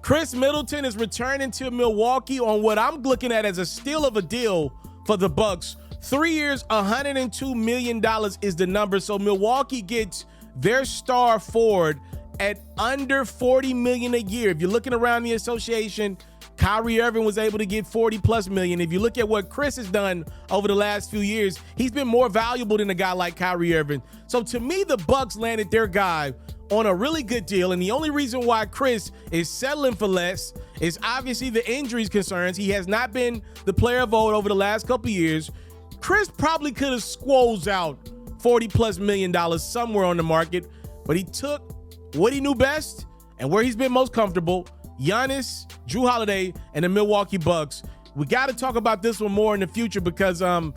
Khris Middleton is returning to Milwaukee on what I'm looking at as a steal of a deal for the Bucks. 3 years, $102 million is the number. So Milwaukee gets their star forward at under $40 million a year. If you're looking around the association, Kyrie Irving was able to get $40+ million. If you look at what Khris has done over the last few years, he's been more valuable than a guy like Kyrie Irving. So to me, the Bucks landed their guy on a really good deal. And the only reason why Khris is settling for less is obviously the injuries concerns. He has not been the player of old over the last couple of years. Khris probably could have squoze out $40+ million somewhere on the market, but he took what he knew best and where he's been most comfortable: Giannis, Jrue Holiday, and the Milwaukee Bucks. We got to talk about this one more in the future because, the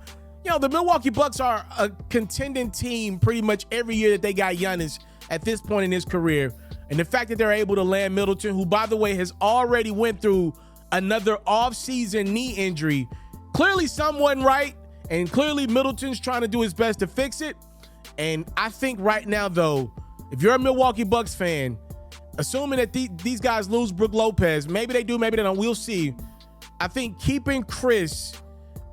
Milwaukee Bucks are a contending team pretty much every year that they got Giannis at this point in his career. And the fact that they're able to land Middleton, who, by the way, has already went through another offseason knee injury, clearly something wasn't right, and clearly Middleton's trying to do his best to fix it. And I think right now, though, if you're a Milwaukee Bucks fan, assuming that these guys lose Brook Lopez, maybe they do, maybe they don't, we'll see. I think keeping Khris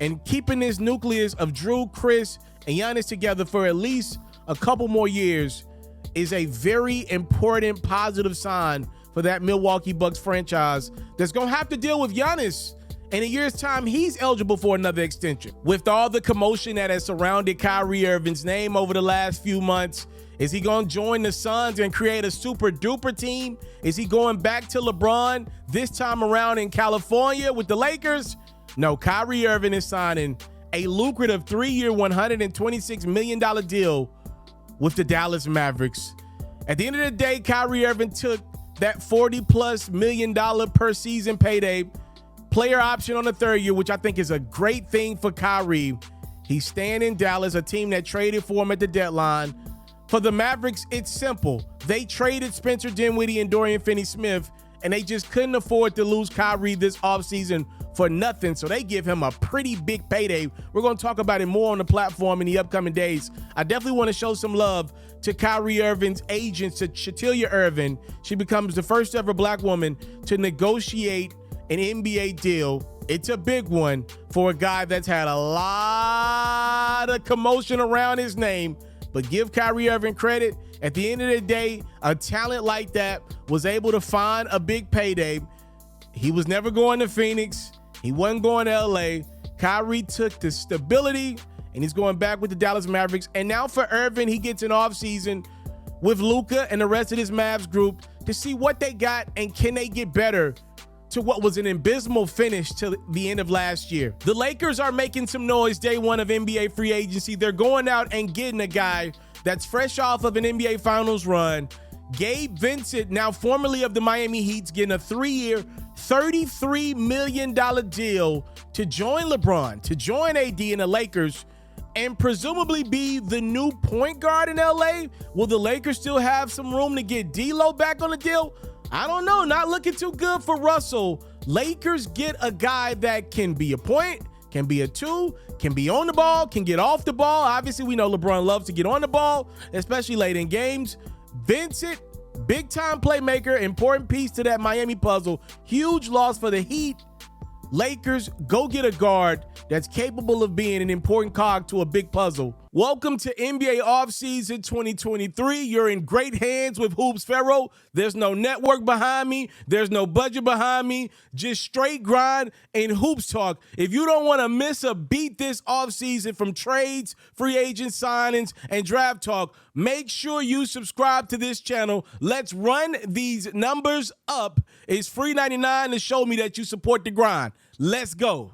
and keeping this nucleus of Jrue, Khris, and Giannis together for at least a couple more years is a very important positive sign for that Milwaukee Bucks franchise that's going to have to deal with Giannis. In a year's time, he's eligible for another extension. With all the commotion that has surrounded Kyrie Irving's name over the last few months, is he going to join the Suns and create a super duper team? Is he going back to LeBron this time around in California with the Lakers? No, Kyrie Irving is signing a lucrative 3-year, $126 million deal with the Dallas Mavericks. At the end of the day, Kyrie Irving took that $40+ million per season payday, player option on the 3rd year, which I think is a great thing for Kyrie. He's staying in Dallas, a team that traded for him at the deadline. For the Mavericks, it's simple. They traded Spencer Dinwiddie and Dorian Finney-Smith, and they just couldn't afford to lose Kyrie this offseason for nothing, so they give him a pretty big payday. We're going to talk about it more on the platform in the upcoming days. I definitely want to show some love to Kyrie Irving's agent, to Shatilia Irving. She becomes the first ever black woman to negotiate an NBA deal. It's a big one for a guy that's had a lot of commotion around his name. But give Kyrie Irving credit. At the end of the day, a talent like that was able to find a big payday. He was never going to Phoenix. He wasn't going to LA. Kyrie took the stability, and he's going back with the Dallas Mavericks. And now for Irving, he gets an offseason with Luka and the rest of this Mavs group to see what they got and can they get better to what was an abysmal finish to the end of last year. The Lakers are making some noise day one of NBA free agency. They're going out and getting a guy that's fresh off of an NBA Finals run. Gabe Vincent, now formerly of the Miami Heat, getting a 3-year, $33 million deal to join LeBron, to join AD in the Lakers, and presumably be the new point guard in LA. Will the Lakers still have some room to get D'Lo back on the deal? I don't know. Not looking too good for Russell. Lakers get a guy that can be a point, can be a 2, can be on the ball, can get off the ball. Obviously, we know LeBron loves to get on the ball, especially late in games. Vincent, big-time playmaker, important piece to that Miami puzzle. Huge loss for the Heat. Lakers, go get a guard that's capable of being an important cog to a big puzzle. Welcome to NBA offseason 2023. You're in great hands with FERRO. There's no network behind me. There's no budget behind me. Just straight grind and hoops talk. If you don't want to miss a beat this offseason from trades, free agent signings, and draft talk, make sure you subscribe to this channel. Let's run these numbers up. It's free $99 to show me that you support the grind. Let's go.